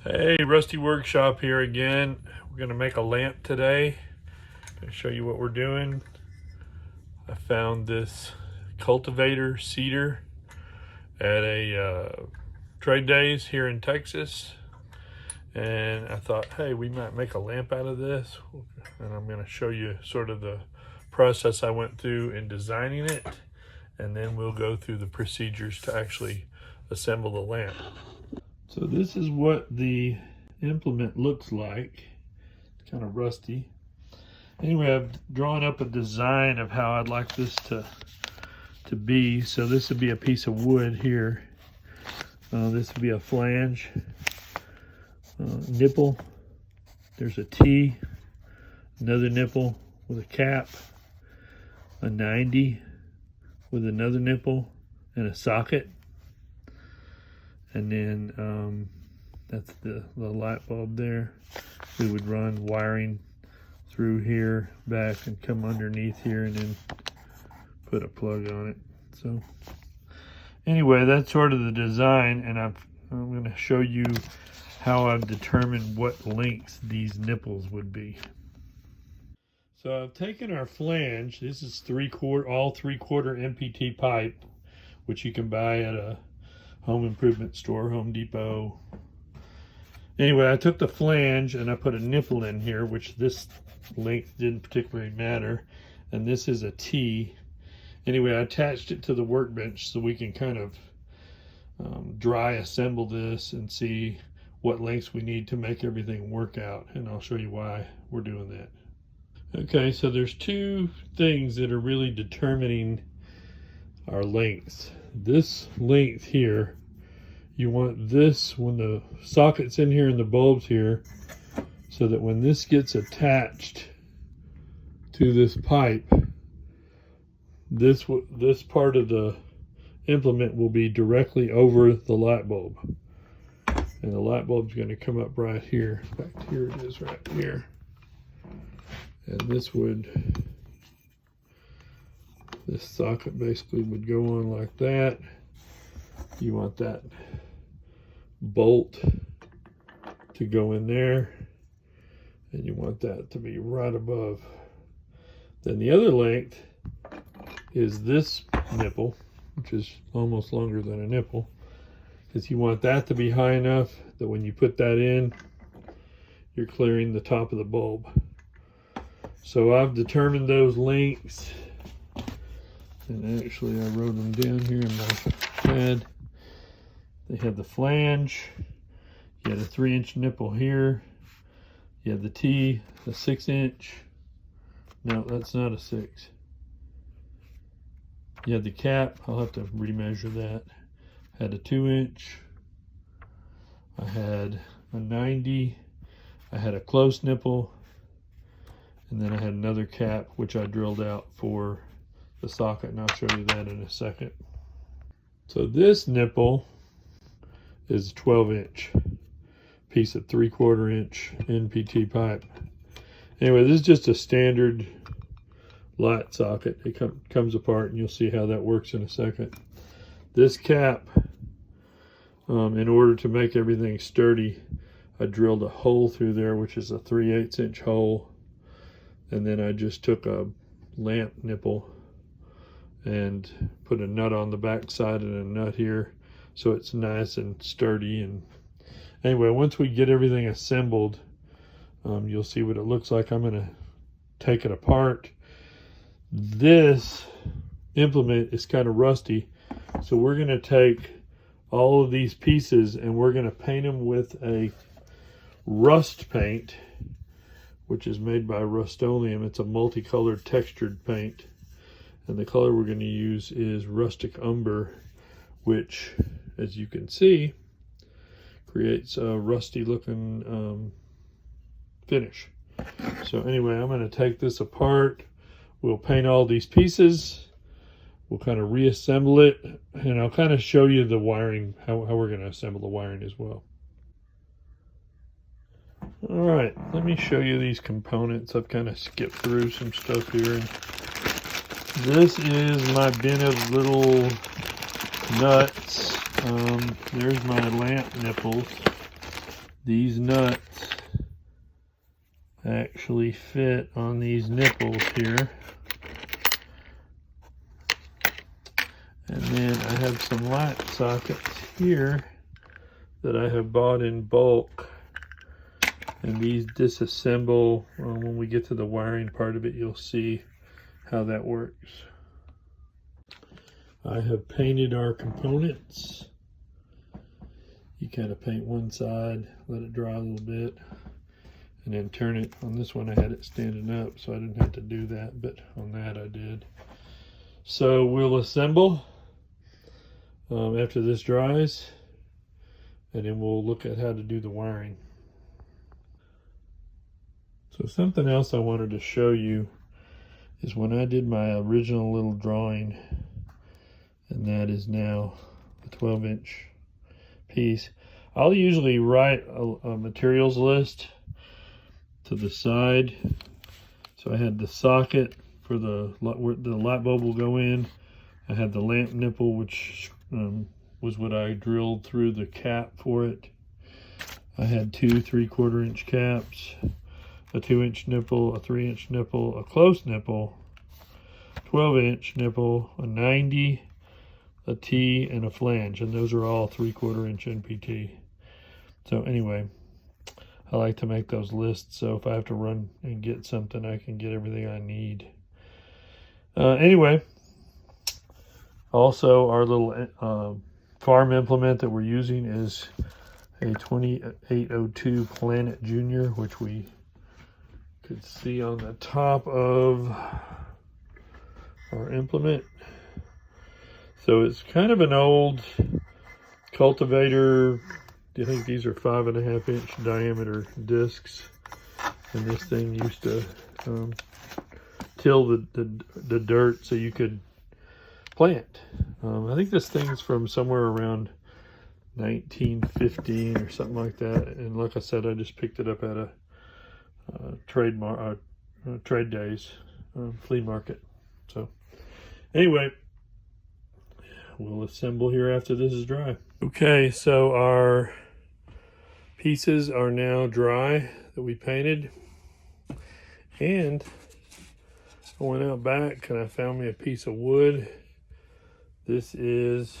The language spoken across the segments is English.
Hey, Rusty Workshop here again. We're going to make a lamp today. I'm going to show you what we're doing. I found this cultivator cedar at a trade days here in Texas. And I thought, hey, we might make a lamp out of this. And I'm going to show you sort of the process I went through in designing it. And then we'll go through the procedures to actually assemble the lamp. So this is what the implement looks like. It's kind of rusty. Anyway, I've drawn up a design of how I'd like this to be. So this would be a piece of wood here. This would be a flange, nipple. There's a T, another nipple with a cap, a 90 with another nipple, and a socket. And then that's the light bulb there. We would run wiring through here, back, and come underneath here, and then put a plug on it. So anyway, that's sort of the design, and I'm going to show you how I've determined what lengths these nipples would be. So I've taken our flange. This is all 3/4 MPT pipe, which you can buy at a home improvement store, Home Depot. Anyway, I took the flange and I put a nipple in here, which this length didn't particularly matter. And this is a T. Anyway, I attached it to the workbench so we can kind of dry assemble this and see what lengths we need to make everything work out. And I'll show you why we're doing that. Okay, so there's two things that are really determining our lengths. This length here, you want this when the socket's in here and the bulb's here, so that when this gets attached to this pipe, this part of the implement will be directly over the light bulb, and the light bulb's going to come up right here. In fact, here it is right here, and this socket basically would go on like that. You want that bolt to go in there, and you want that to be right above. Then the other length is this nipple, which is almost longer than a nipple, because you want that to be high enough that when you put that in, you're clearing the top of the bulb. So I've determined those lengths. And actually I wrote them down here in my pad. They had the flange, you had a 3-inch nipple here, you had the T, a 6-inch, no, that's not a 6. You had the cap, I'll have to remeasure that. Had a 2-inch, I had a 90, I had a close nipple, and then I had another cap which I drilled out for the socket, and I'll show you that in a second. So this nipple is a 12-inch piece of 3/4 inch NPT pipe. Anyway, this is just a standard light socket. It comes apart, and you'll see how that works in a second. This cap, in order to make everything sturdy, I drilled a hole through there, which is a 3/8 inch hole, and then I just took a lamp nipple and put a nut on the back side and a nut here, so it's nice and sturdy. And anyway, once we get everything assembled, you'll see what it looks like. I'm going to take it apart. This implement is kind of rusty, so we're going to take all of these pieces and we're going to paint them with a rust paint, which is made by Rust-Oleum. It's a multicolored textured paint. And the color we're going to use is Rustic Umber, which, as you can see, creates a rusty looking finish. So anyway, I'm going to take this apart. We'll paint all these pieces. We'll kind of reassemble it, and I'll kind of show you the wiring, how we're going to assemble the wiring as well. All right, let me show you these components. I've kind of skipped through some stuff here. This is my bin of little nuts. There's my lamp nipples. these nuts actually fit on these nipples here. And then I have some light sockets here that I have bought in bulk. And these disassemble. When we get to the wiring part of it, you'll see how that works. I have painted our components. You kind of paint one side, let it dry a little bit, and then turn it. On this one I had it standing up, so I didn't have to do that, but on that I did. So we'll assemble after this dries, and then we'll look at how to do the wiring. So something else I wanted to show you is when I did my original little drawing, and that is now a 12-inch piece. I'll usually write a materials list to the side. So I had the socket for where the light bulb will go in. I had the lamp nipple, which was what I drilled through the cap for it. I had 2 3/4 inch caps, a 2-inch nipple, a 3-inch nipple, a close nipple, 12-inch nipple, a 90, a T, and a flange, and those are all 3/4 inch NPT. So anyway, I like to make those lists, so if I have to run and get something, I can get everything I need. Anyway, also our little farm implement that we're using is a 2802 Planet Junior, which we could see on the top of our implement. So it's kind of an old cultivator. I think these are 5.5 inch diameter discs, and this thing used to till the dirt so you could plant. I think this thing's from somewhere around 1915 or something like that, and like I said, I just picked it up at a trade days flea market. So anyway, we'll assemble here after this is dry. Okay, so our pieces are now dry that we painted, and I went out back and I found me a piece of wood. This is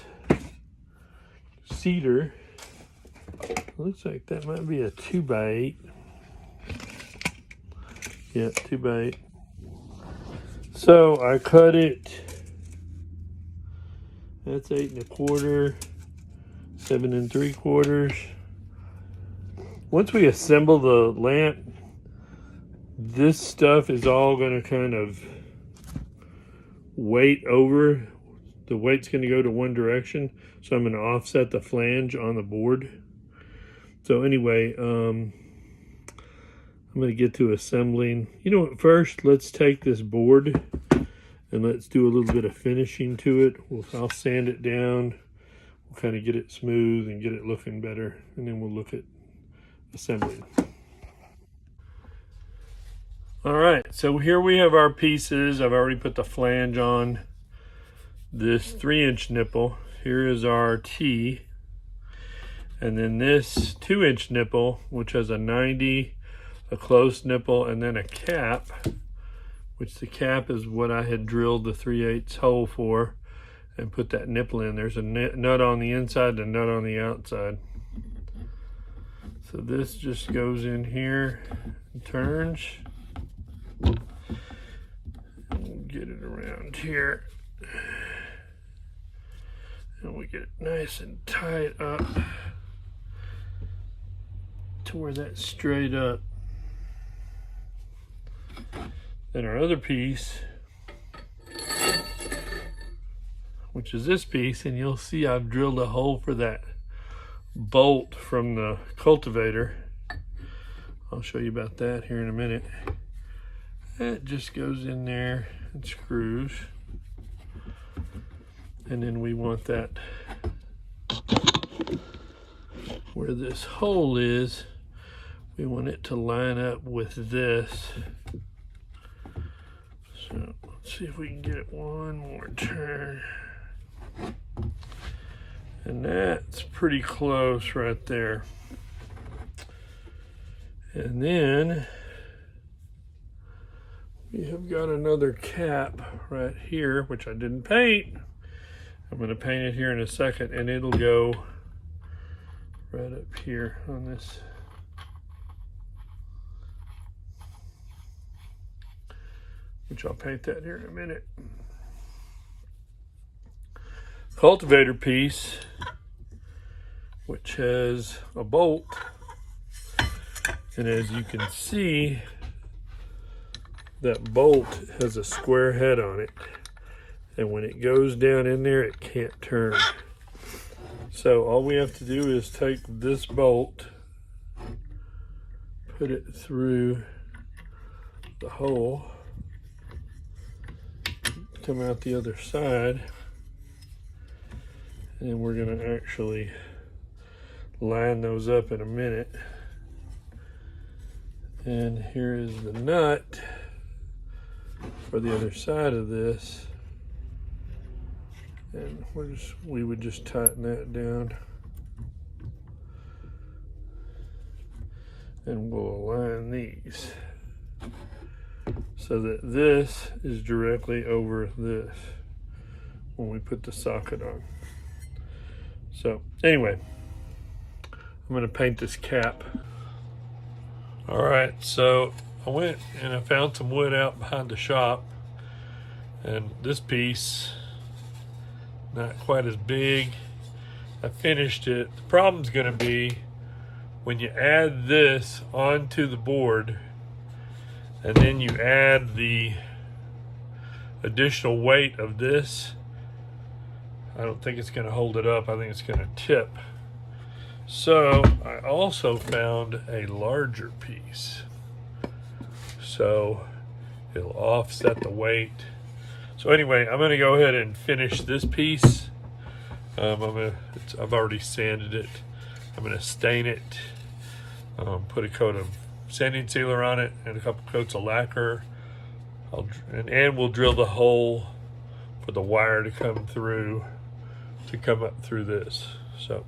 cedar. Looks like that might be a 2x8. Yeah, 2x8. So I cut it. That's 8 1/4, 7 3/4. Once we assemble the lamp, this stuff is all going to kind of weight over. The weight's going to go to one direction, so I'm going to offset the flange on the board. So anyway, I'm going to get to assembling. You know what, first let's take this board and let's do a little bit of finishing to it. I'll sand it down. We'll kind of get it smooth and get it looking better, and then we'll look at assembling. All right, so here we have our pieces. I've already put the flange on this 3-inch nipple. Here is our T, and then this 2-inch nipple, which has a 90, a close nipple, and then a cap, which the cap is what I had drilled the 3/8 hole for and put that nipple in. There's a nut on the inside and a nut on the outside. So this just goes in here and turns. And we'll get it around here. And we get it nice and tight up to where that's straight up. Then our other piece, which is this piece, and you'll see I've drilled a hole for that bolt from the cultivator. I'll show you about that here in a minute. That just goes in there and screws. And then we want that where this hole is, we want it to line up with this. So let's see if we can get it one more turn. And that's pretty close right there. And then we have got another cap right here, which I didn't paint. I'm going to paint it here in a second, and it'll go right up here on this. Which I'll paint that here in a minute. Cultivator piece, which has a bolt, and as you can see, that bolt has a square head on it, and when it goes down in there, it can't turn. So all we have to do is take this bolt, put it through the hole, come out the other side, and we're going to actually line those up in a minute. And here is the nut for the other side of this, and we would just tighten that down, and we'll align these so that this is directly over this when we put the socket on. So anyway, I'm going to paint this cap. All right, so I went and I found some wood out behind the shop, and this piece, not quite as big. I finished it. The problem's going to be when you add this onto the board and then you add the additional weight of this, I don't think it's going to hold it up. I think it's going to tip. So I also found a larger piece, so it'll offset the weight. So anyway, I'm going to go ahead and finish this piece. I've already sanded it. I'm going to stain it, put a coat of sanding sealer on it and a couple coats of lacquer. And we'll drill the hole for the wire to come through, to come up through this. So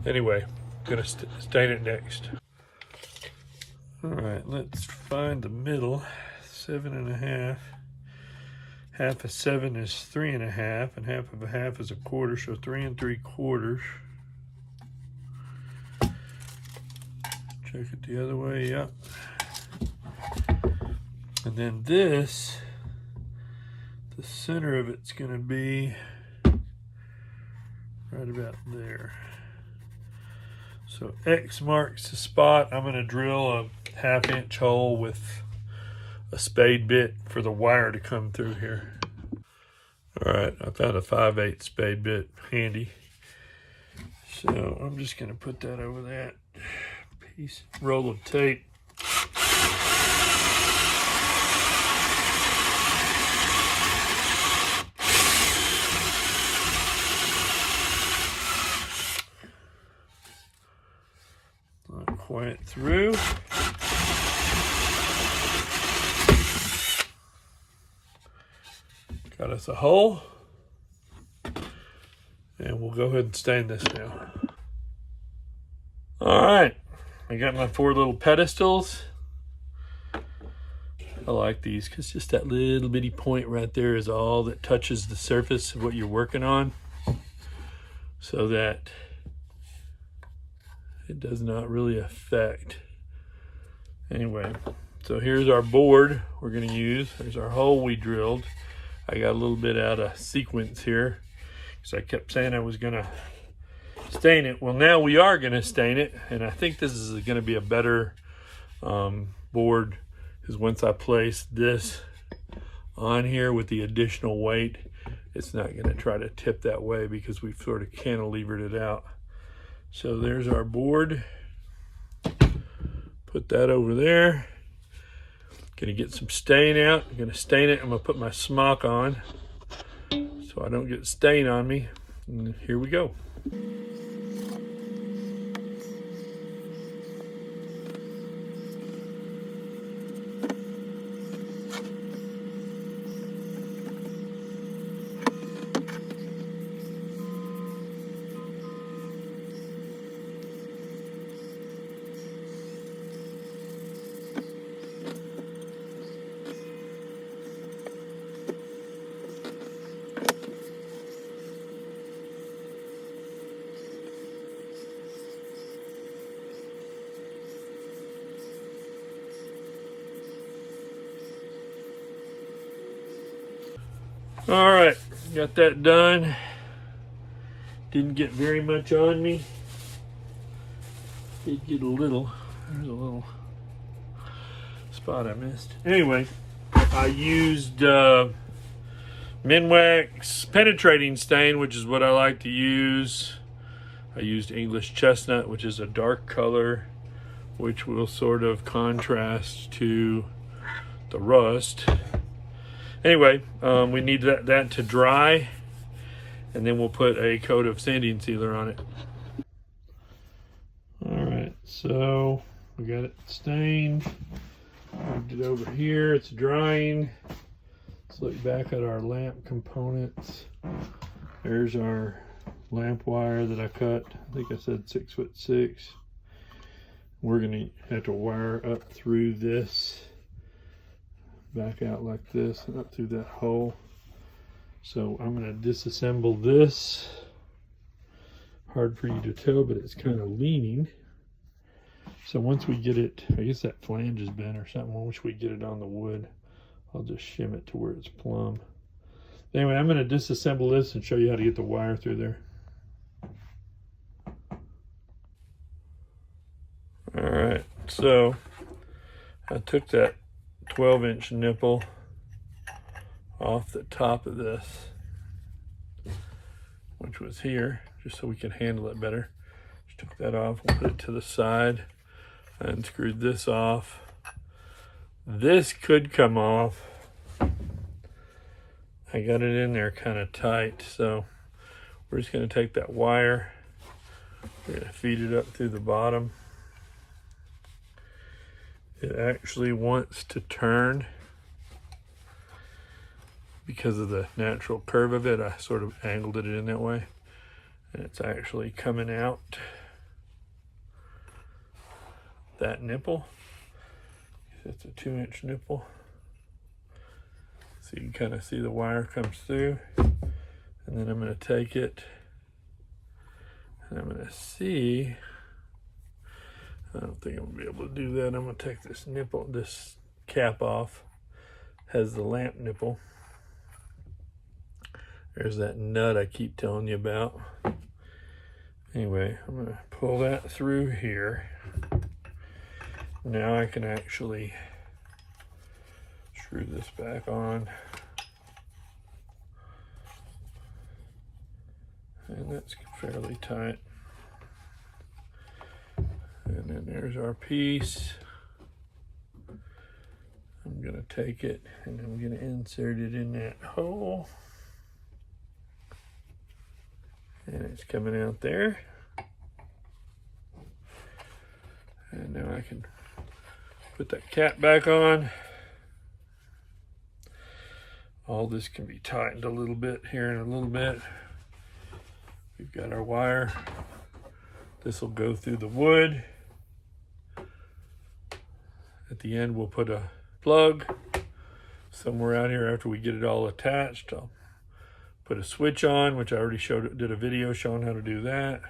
anyway, I'm going to stain it next. All right, let's find the middle. 7.5. Half of 7 is 3.5, and half of a half is a quarter, so 3 3/4. Check it the other way, yep. And then this, the center of it's going to be right about there. So X marks the spot. I'm going to drill a 1/2 inch hole with a spade bit for the wire to come through here. All right, I found a 5/8 spade bit handy. So I'm just going to put that over that piece, roll of tape. Not quite through. Got us a hole, and we'll go ahead and stain this now. All right, I got my 4 little pedestals. I like these because just that little bitty point right there is all that touches the surface of what you're working on, so that it does not really affect. Anyway, so here's our board we're going to use. There's our hole we drilled. I got a little bit out of sequence here because I kept saying I was going to stain it. Well, now we are going to stain it, and I think this is going to be a better board, because once I place this on here with the additional weight, it's not going to try to tip that way because we've sort of cantilevered it out. So there's our board. Put that over there. Gonna get some stain out. I'm gonna stain it. I'm gonna put my smock on so I don't get stain on me. And here we go. All right, got that done. Didn't get very much on me. Did get a little. There's a little spot I missed. Anyway, I used Minwax penetrating stain, which is what I like to use. I used English chestnut, which is a dark color, which will sort of contrast to the rust. Anyway, we need that to dry, and then we'll put a coat of sanding sealer on it. All right, so we got it stained. Moved it over here. It's drying. Let's look back at our lamp components. There's our lamp wire that I cut. I think I said 6'6". We're gonna have to wire up through this, back out like this, and up through that hole. So I'm gonna disassemble this. Hard for you to tell, but it's kind of leaning. So once we get it, I guess that flange is bent or something. Once we get it on the wood, I'll just shim it to where it's plumb. Anyway, I'm going to disassemble this and show you how to get the wire through there. All right, so I took that 12-inch nipple off the top of this, which was here, just so we could handle it better. Just took that off, we'll put it to the side. I unscrewed this off. This could come off. I got it in there kind of tight, so we're just going to take that wire. We're going to feed it up through the bottom. It actually wants to turn because of the natural curve of it. I sort of angled it in that way, and it's actually coming out that nipple. It's a 2-inch nipple. So you can kind of see the wire comes through. And then I'm going to take it and I'm going to see. I don't think I'm going to be able to do that. I'm going to take this nipple, this cap off. Has the lamp nipple. There's that nut I keep telling you about. Anyway, I'm going to pull that through here. Now I can actually screw this back on. And that's fairly tight. And then there's our piece. I'm gonna take it and I'm gonna insert it in that hole. And it's coming out there. And now I can put that cap back on. All this can be tightened a little bit here in a little bit. We've got our wire. This will go through the wood. At the end, we'll put a plug somewhere out here after we get it all attached. I'll put a switch on, which I already did a video showing how to do that.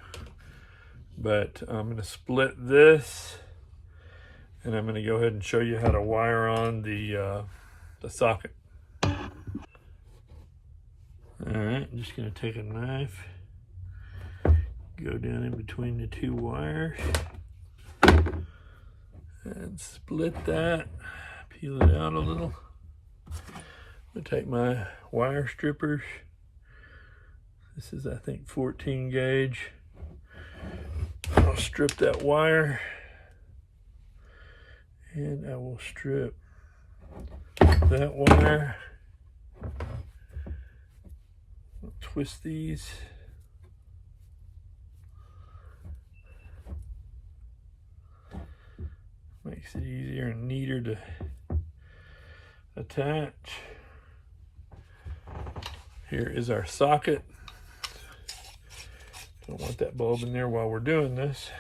But I'm gonna split this. And I'm going to go ahead and show you how to wire on the socket. All right, I'm just going to take a knife, go down in between the two wires, and split that, peel it out a little. I'm going to take my wire strippers. This is, I think, 14 gauge. I'll strip that wire. And I will strip that wire. I'll twist these. Makes it easier and neater to attach. Here is our socket. Don't want that bulb in there while we're doing this.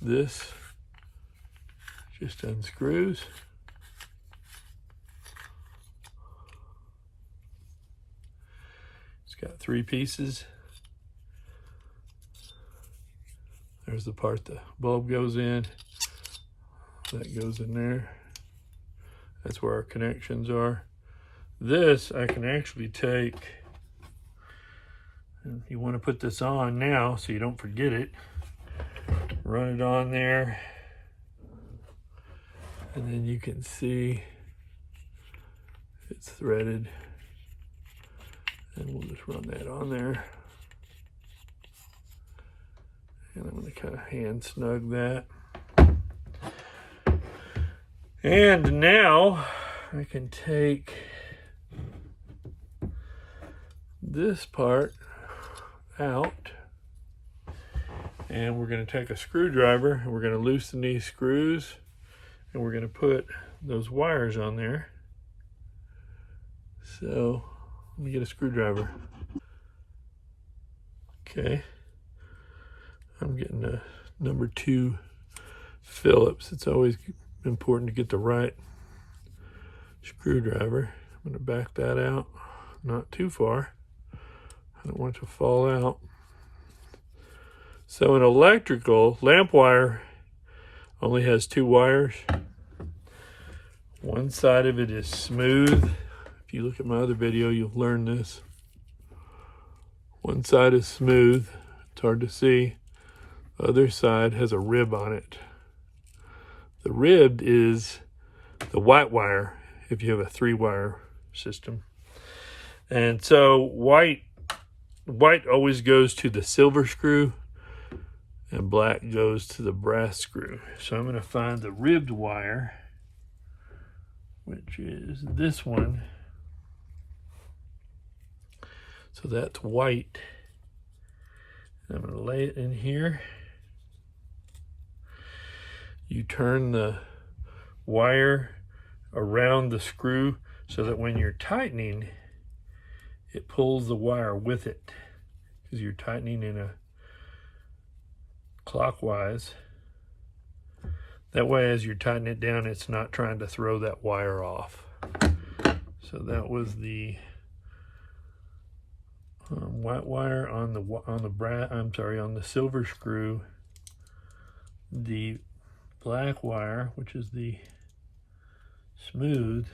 This just unscrews. It's got 3 pieces. There's the part the bulb goes in. That goes in there. That's where our connections are. This I can actually take, and you want to put this on now so you don't forget it. Run it on there, and then you can see it's threaded, and we'll just run that on there. And I'm going to kind of hand snug that. And now I can take this part out, and we're going to take a screwdriver and we're going to loosen these screws, and we're going to put those wires on there. So let me get a screwdriver. Okay. I'm getting a number 2 Phillips. It's always important to get the right screwdriver. I'm going to back that out, not too far. I don't want it to fall out. So an electrical lamp wire only has 2 wires. One side of it is smooth. If you look at my other video, you'll learn this. One side is smooth. It's hard to see. The other side has a rib on it. The rib is the white wire if you have a 3-wire system. And so white always goes to the silver screw, and black goes to the brass screw. So I'm going to find the ribbed wire, which is this one. So that's white. I'm going to lay it in here. You turn the wire around the screw so that when you're tightening, it pulls the wire with it, because you're tightening in a clockwise. That way, as you're tightening it down, it's not trying to throw that wire off. So that was the white wire on the silver screw. The black wire, which is the smooth,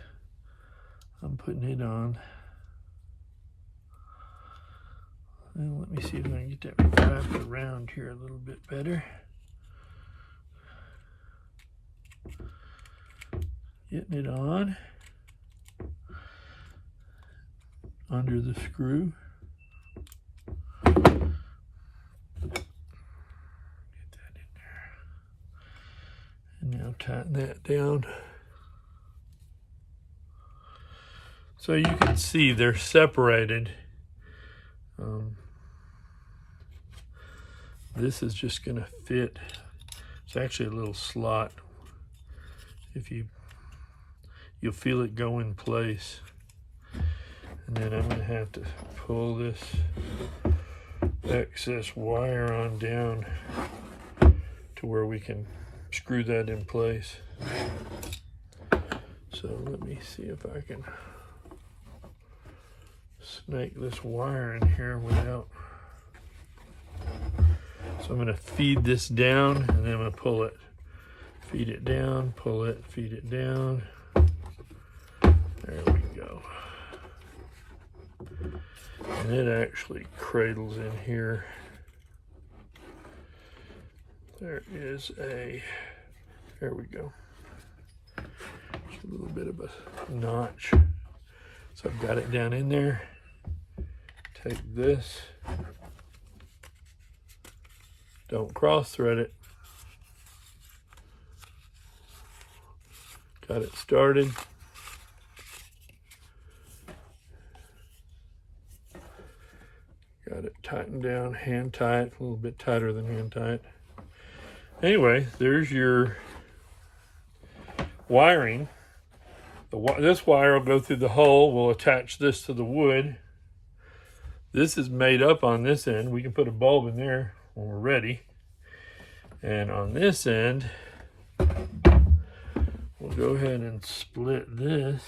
I'm putting it on. And let me see if I can get that wrapped around here a little bit better. Getting it on under the screw. Now tighten that down. So you can see they're separated. This is just going to fit. It's actually a little slot. If you'll feel it go in place. And then I'm going to have to pull this excess wire on down to where we can screw that in place. So let me see if I can snake this wire in here without. So I'm going to feed this down, and then I'm going to pull it. Feed it down, pull it, feed it down. There we go. And it actually cradles in here. There we go. Just a little bit of a notch. So I've got it down in there. Take this. Don't cross thread it. Got it started. Got it tightened down, hand tight, a little bit tighter than hand tight. Anyway, there's your wiring. This wire will go through the hole. We'll attach this to the wood. This is made up on this end. We can put a bulb in there when we're ready. And on this end, we'll go ahead and split this.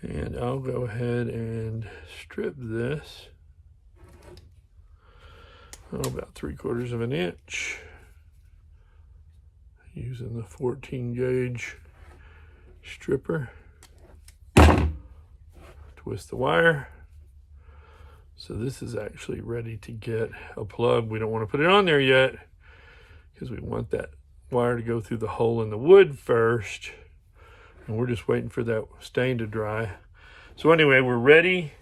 And I'll go ahead and strip this. About 3/4 of an inch. using the 14 gauge stripper. Twist the wire. So this is actually ready to get a plug. We don't want to put it on there yet because we want that wire to go through the hole in the wood first. And we're just waiting for that stain to dry. So anyway, we're ready.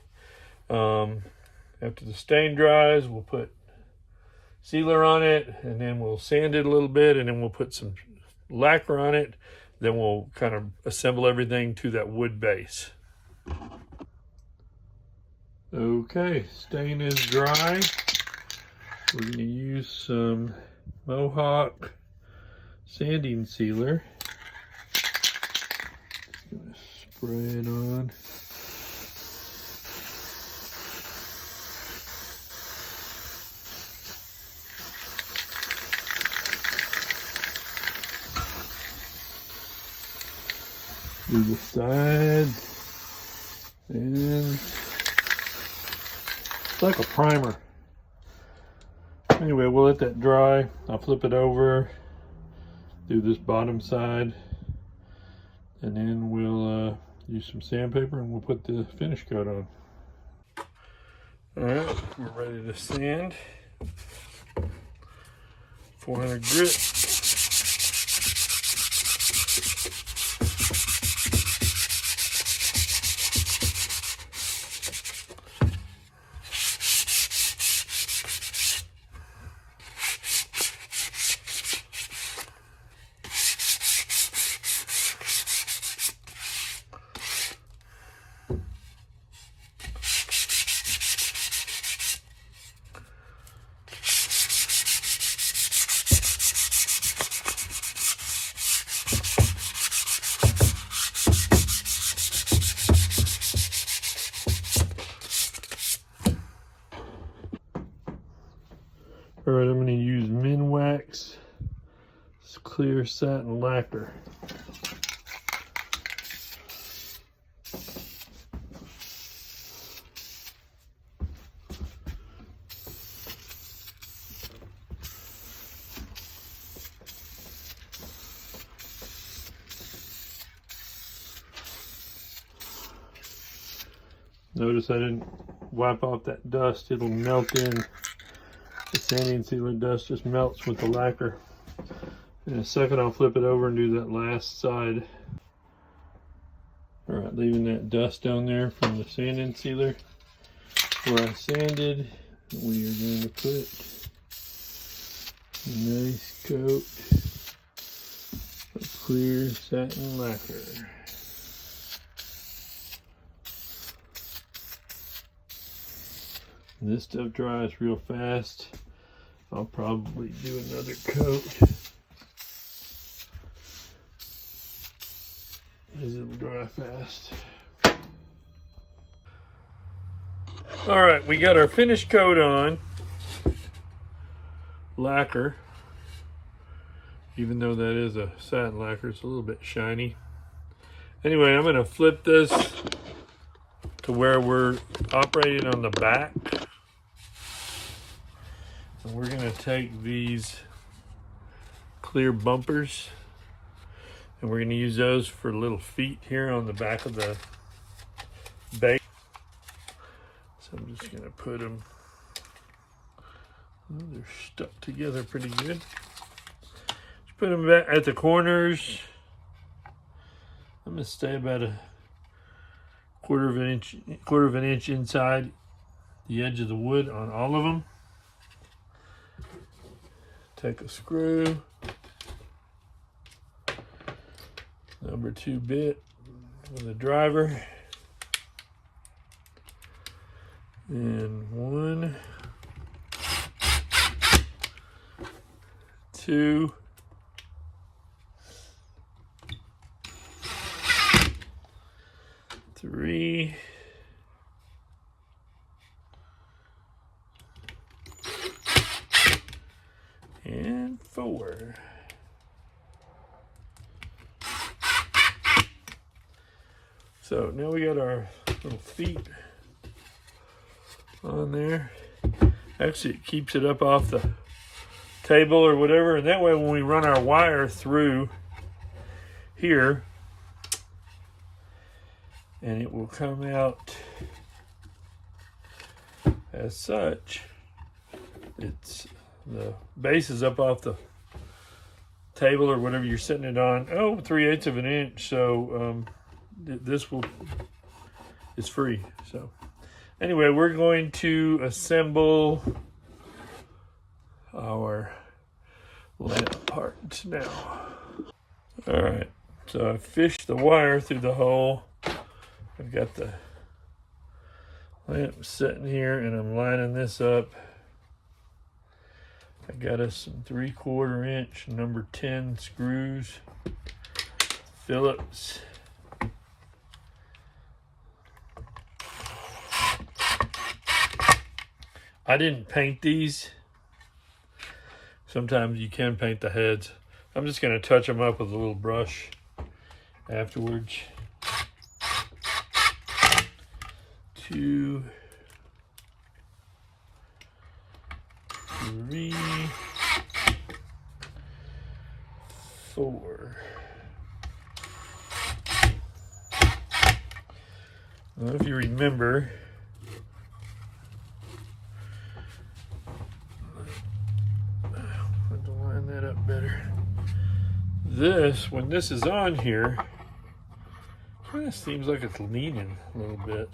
After the stain dries, we'll put sealer on it, and then we'll sand it a little bit, and then we'll put some lacquer on it. Then we'll kind of assemble everything to that wood base. Okay, stain is dry. We're going to use some Mohawk sanding sealer. Just going to spray it on. Do the sides, and it's like a primer. Anyway, we'll let that dry. I'll flip it over, do this bottom side, and then we'll use some sandpaper and we'll put the finish coat on. All right, we're ready to sand. 400 grit. All right, I'm going to use Minwax clear satin lacquer. Notice I didn't wipe off that dust. It'll melt in. The sanding sealer dust just melts with the lacquer. In a second, I'll flip it over and do that last side. All right, leaving that dust down there from the sanding sealer where I sanded. We are going to put a nice coat of clear satin lacquer. This stuff dries real fast. I'll probably do another coat as it'll dry fast. All right, we got our finish coat on. Lacquer. Even though that is a satin lacquer, it's a little bit shiny. Anyway, I'm gonna flip this to where we're operating on the back. And we're going to take these clear bumpers and we're going to use those for little feet here on the back of the base. So I'm just going to put them, oh, they're stuck together pretty good. Just put them back at the corners. I'm going to stay about a quarter of an inch inside the edge of the wood on all of them. Take a screw, number 2 bit with a driver, and 1, 2, 3, and 4. So now we got our little feet on there. Actually, it keeps it up off the table or whatever, and that way when we run our wire through here, and it will come out as such. It's the base is up off the table or whatever you're sitting it on. 3/8 of an inch. So this is free. So anyway, we're going to assemble our lamp parts now. All right. So I fished the wire through the hole. I've got the lamp sitting here, and I'm lining this up. I got us some 3/4 inch number 10 screws, Phillips. I didn't paint these. Sometimes you can paint the heads. I'm just going to touch them up with a little brush afterwards. 2, 3, 4. Well, if you remember, I have to line that up better. This, when this is on here, kind of seems like it's leaning a little bit.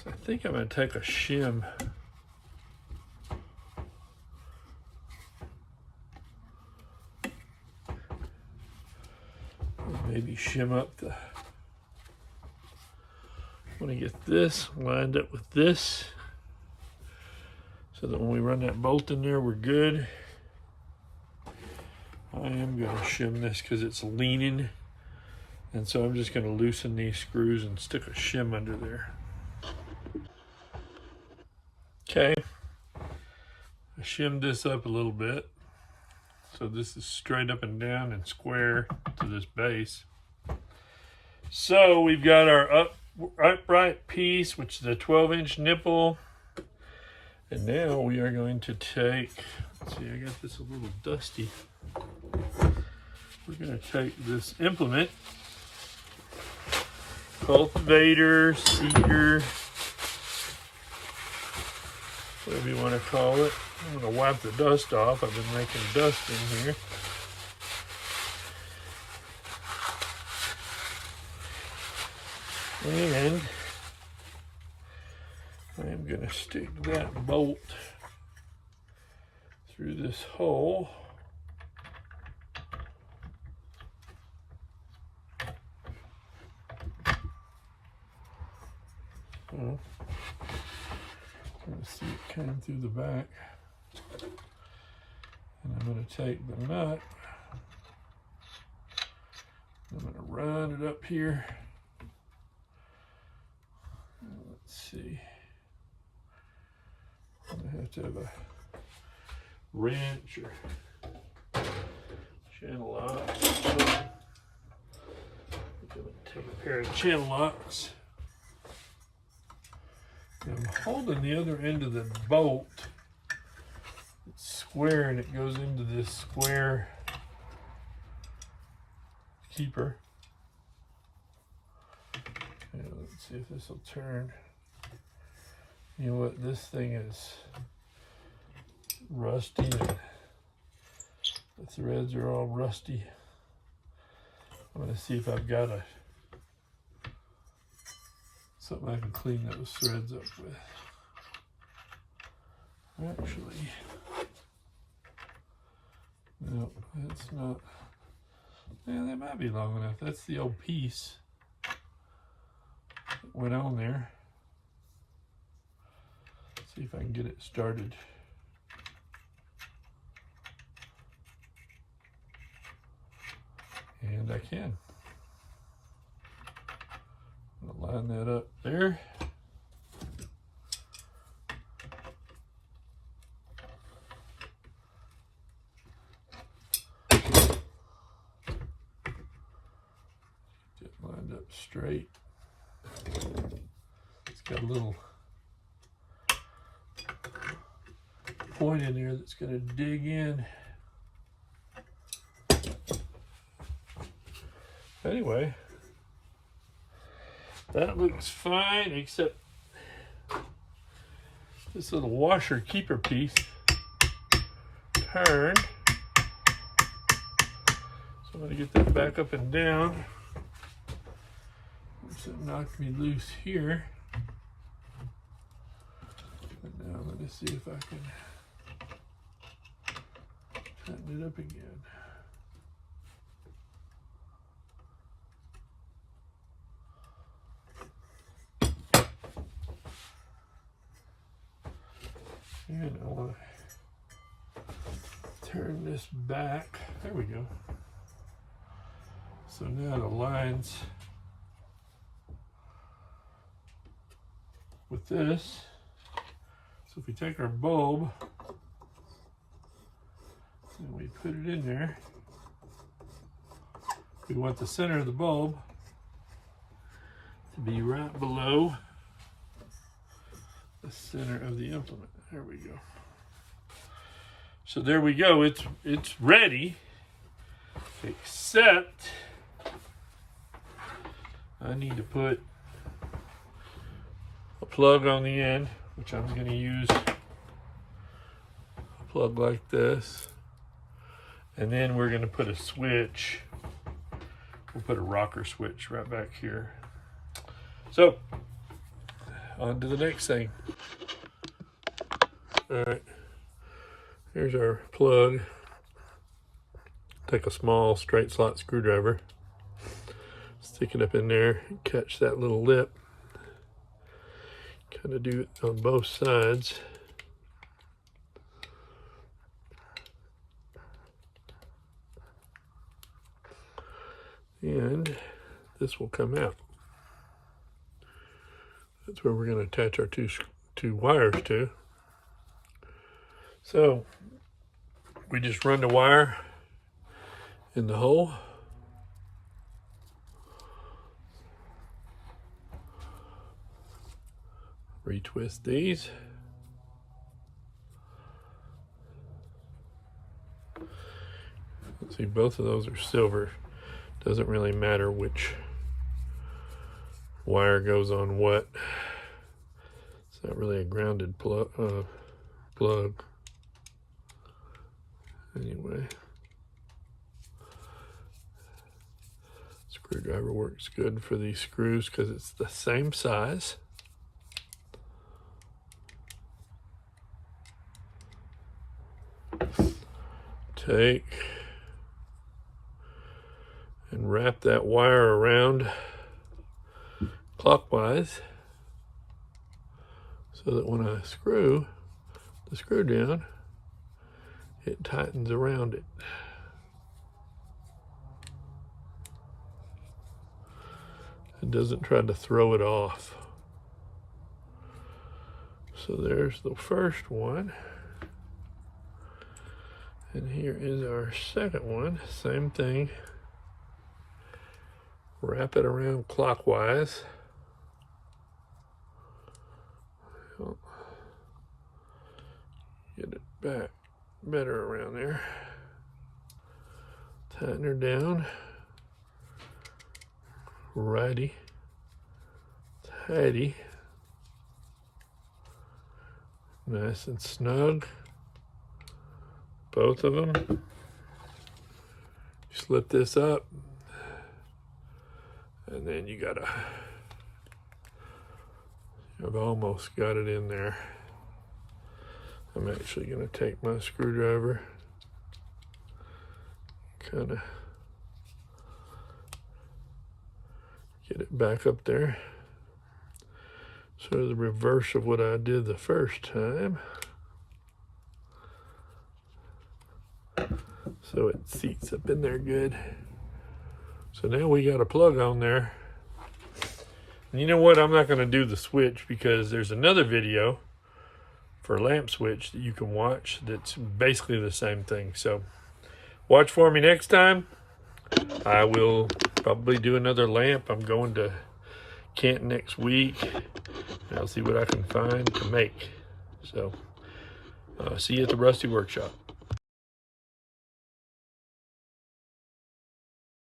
So I think I'm going to take a shim. Maybe shim up the... I want to get this lined up with this so that when we run that bolt in there, we're good. I am going to shim this because it's leaning. And so I'm just going to loosen these screws and stick a shim under there. Okay. I shimmed this up a little bit. So this is straight up and down and square to this base. So we've got our upright piece, which is a 12-inch nipple. And now we are going to take, let's see, I got this a little dusty. We're going to take this implement, cultivator, seeder, whatever you want to call it. I'm going to wipe the dust off. I've been making dust in here. And I'm going to stick that bolt through this hole. So, let's see it came through the back. And I'm going to take the nut. I'm going to run it up here. Let's see. I'm going to have a wrench or channel lock. I'm going to take a pair of channel locks. I'm holding the other end of the bolt. It's square and it goes into this square keeper. Yeah, let's see if this will turn. You know what? This thing is rusty and the threads are all rusty. I'm going to see if I've got something I can clean those threads up with. Actually, no, that's not. Yeah, that might be long enough. That's the old piece that went on there. Let's see if I can get it started. And I can. I'm gonna line that up there. Get it lined up straight. It's got a little point in there that's going to dig in. Anyway, that looks fine, except this little washer keeper piece turned. So I'm going to get that back up and down. Oops, it knocked me loose here. And now let me see if I can tighten it up again. And I want to turn this back. There we go. So now the lines with this. So if we take our bulb and we put it in there, we want the center of the bulb to be right below the center of the implement. There we go. So there we go. It's ready, except I need to put a plug on the end, which I'm going to use a plug like this. And then we're going to put a switch. We'll put a rocker switch right back here. So, on to the next thing. All right, here's our plug. Take a small straight slot screwdriver, stick it up in there, and catch that little lip. Kind of do it on both sides. And this will come out. That's where we're going to attach our two wires to. So we just run the wire in the hole. Retwist these. Let's see, both of those are silver. Doesn't really matter which wire goes on what. It's not really a grounded plug. Anyway, screwdriver works good for these screws because it's the same size. Take and wrap that wire around clockwise so that when I screw the screw down, it tightens around it. It doesn't try to throw it off. So there's the first one. And here is our second one. Same thing. Wrap it around clockwise. Get it back better around there. Tighten her down. Righty. Tighty. Nice and snug. Both of them. Slip this up. And then you gotta, I've almost got it in there. I'm actually gonna take my screwdriver, kind of get it back up there. Sort of the reverse of what I did the first time. So it seats up in there good. So now we got a plug on there. And you know what? I'm not going to do the switch because there's another video for a lamp switch that you can watch that's basically the same thing. So watch for me next time. I will probably do another lamp. I'm going to Kent next week. And I'll see what I can find to make. So See you at the Rusty Workshop.